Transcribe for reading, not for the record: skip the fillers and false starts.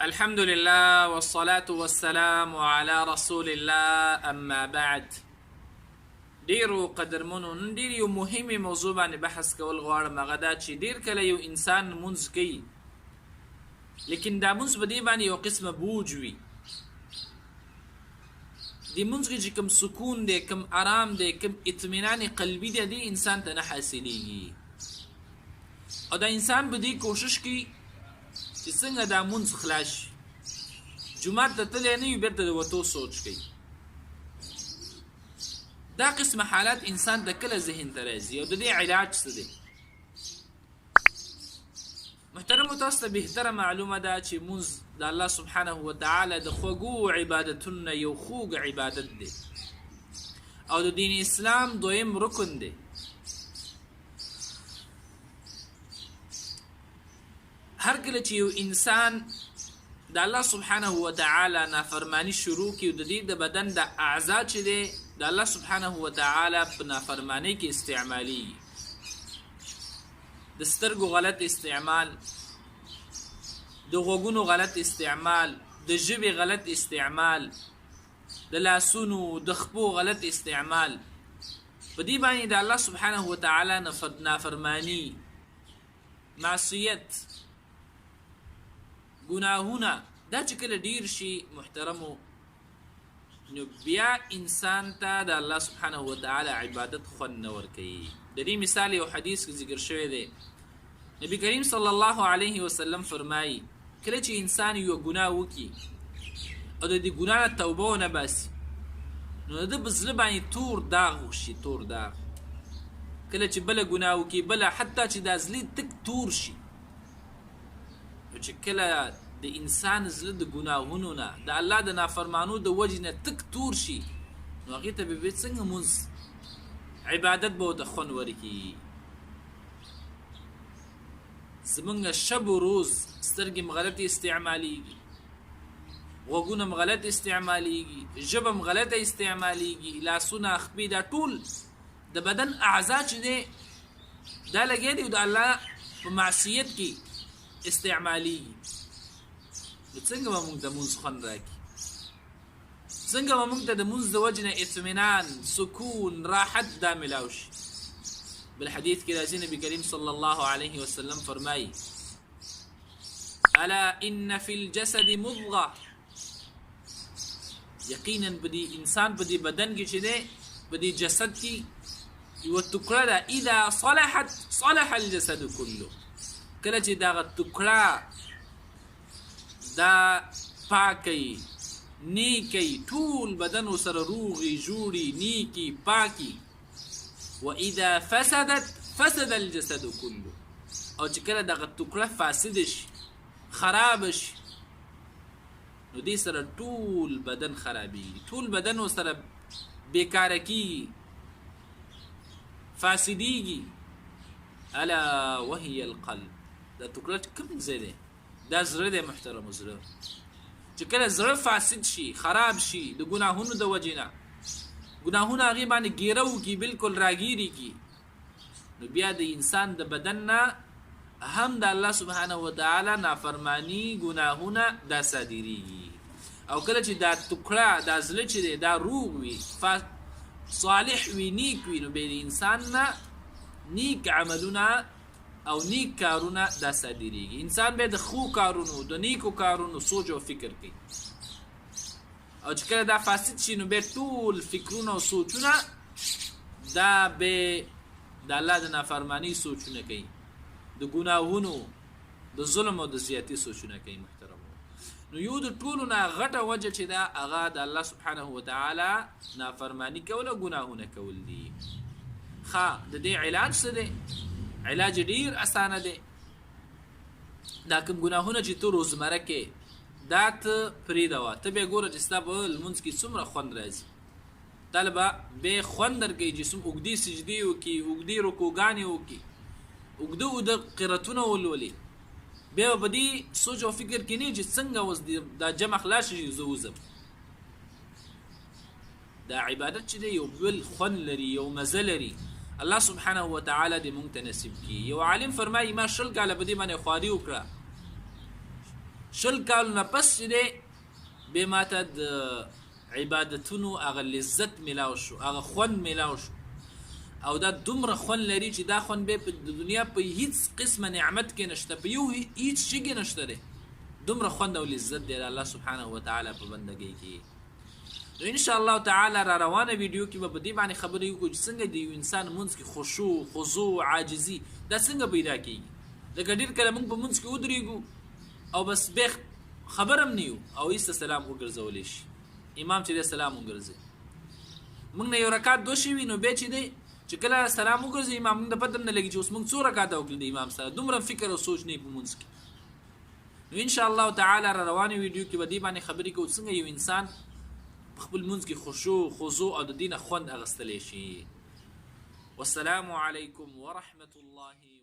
الحمد لله والصلاة والسلام على رسول الله اما بعد. ډیرو قدرمنو نن ډیر یو مهمه موضوع باندې بحث کول غواړم. هغه دا چې ډیر کله یو انسان منځ کوي، لیکن دا منځ په دې باندې یو قسمه بوج وي. د منځ کې کوم سکون دی، کوم آرام دی، کوم اطمینان قلبي دی، د انسان ته نه حاصلېږي. او دا انسان به دې کوشش کوي چې څنګه دا منځ خلاص شي. جمعات ته تللی نه وي، بېرته د وتو سوچ کوي. دا قسم حالات انسان د کله ذهن ته راځي او د دې علاج څه دی؟ محترمو، تاسو ته بهتره معلومه ده چې منځ د الله سبحانه وتعالی د خوږو عبادتونه یو خوږ عبادت دی او د دین اسلام دویم رکن دی. هر کله چې یو انسان د الله سبحانه وتعالی نافرمانی شروع کړي، د دې د بدن د اعضا چې دی د الله سبحانه وتعالی په نافرمانی کې استعمالي. د سترګو غلط استعمال، د غوږونو غلط استعمال، د ژبې غلط استعمال، د لاسونو د خپو غلط استعمال، په دې باندې د الله سبحانه وتعالی نافرمانی، معصیت، گناهونه دا چې کله ډیر شي محترمو، نو بیا انسان ته د الله سبحانه وتعالی عبادت خوند نه ورکوي. د دې مثال یو حدیث کې ذکر شوی دی. نبی کریم صلی الله علیه وسلم فرمایي کله چې انسان یو ګناه وکړي او د دې ګناه نه توبه ونه باسي، نو د په زړه باندې تور داغ وشي. تور داغ کله چې بله ګناه وکړي، بله حتی چې دا زړه تک تور شي، نو چې کله د انسان زړه د ګناهونو نه، د الله د نافرمانو د وجې نه تک تور شي، نو هغې ته به څنګه منځ عبادت به ورته خوند ورکړي. زمونږ شب و روز سترګې م غلط استعمالیږي، غوږونه م غلط استعمالیږي، ژبه م غلطه استعمالیږي، لاسونه، خپې، دا ټول د بدن اعضا چې دی دا لګیا دی او د الله په معصیت کې استعمالیږي. نو څنګه به موږ د منځ خوند راکړي؟ څنګه به موږ ته د منځ د وجې نه اطمینان، سکون، راحت دا میلاو شي؟ بالحدیث کې راځي نبی کریم صلی الله علیه وسلم فرمایي الا ان فی الجسد مضغه، یقینا په دې انسان په دې بدن کې چې دی، په دې جسد کې یوه ټوکړه ده، اذا صلحت صلح الجسد كله. کله چې دغه ټوکړه دا پاکی، نیکی، ټول بدن ورسره روغي جوړي، نیکی، پاکی. واذا فسدت فسد الجسد كله، او چې کله دغه ټوکړه فاسد شي، خراب شي، نو دې سره ټول بدن خرابېږي، ټول بدن ورسره بیکاره کېږي، فاسدېږي. الا وهي القلب، دا ټوکړه کوم ځای دی؟ دا زړه دی محترمو. زړه چې کله زړه فاسد شي، خراب شي د ګناهونو د وجې نه، ګناهونه هغې باندې ګیره وکړي، بلکل راګیرې کړي، نو بیا د انسان د بدن نه هم د الله سبحانه وتعالی نافرمانی، ګناهونه دا صادریږي. او کله چې دا ټوکړه، دا زړه چې دی دا روغ وي، صالح وي، نیک وي، نو بیا د انسان نه نیک عملونه او نیک کارونه دا صادریږي. انسان به د خو کارونو، د نیکو کارونو سوچ او فکر کوي. او چې کله دا فاسد شي، نو به ټول فکرونه او سوچونه دا به د الله د نافرمانی سوچونه کوي، د ګناهونو، د ظلم او د زیاتي سوچونه کوي محترمو. نو یو د ټولو نه غټه وجه چې دا هغه د الله سبحانه وتعالی نافرمانی کول او ګناهونه کول دي. د دې علاج څه دی؟ علاج ډیر اسانه دی. دا کوم ګناهونه چې ته روزمره کې دا ته پرېږدوه. ته بیا ګوره چې ستا په لمونځ کې څومره خوند راځي. تا به بیا خوند درکوي چې اوږدې سجدې وکړي، اوږدې رکوګانې وکړي، اوږده قرتونه ولولي. بیا به په دې سوچ او فکر کې نه چې څنګه اوس دا جمع خلاص شي، زه وځم. دا عبادت چې دی یو بل خوند لري، یو مزه لري. الله سبحانه وتعالی دې مونږ ته نصیب کړي. یو عالم فرمایي ما 20 کاله په دې باندې خواري وکړه، شل کالونه پس چې دی بیا ماته د عبادتونو هغه لذت میلاو شو، هغه خوند میلاو شو، او دا دومره خوند لري چې دا خوند به په دنیا په هیڅ قسمه نعمت کې نشته، په یو هیڅ شي کې نشته دی. دومره خوند او لذت دی الله سبحانه وتعالی په بندګۍ کې. نو ان شاء الله تعالی را روانه ویډیو کې به په دې باندې خبرې وکړو چې څنګه د یو انسان منځ کې خشوع، خضوع، عاجزي دا څنګه پیدا کېږي. لکه ډېر کله موږ په منځ کې ودرېږو او بس بیا خبر هم نه یو او ایسته سلام وګرځولی شي، امام چې دی سلام وګرځي، موږ نه یو رکعت دو شي وي نو بیا چې دی چې کله سلام وګرځي امام موږ د پته هم نه لګي چې اوس موږ څو رکعته وکړل د امام سره، دومره فکر او سوچ نه په منځ کې. نو ان شاء الله تعالی را روانه ویډیو کې به دې باندې خبرې کوو څنګه یو انسان خپل منځ کې خشوع، خضوع او د دین خوند اغستلی شي. والسلام علیکم ورحمة الله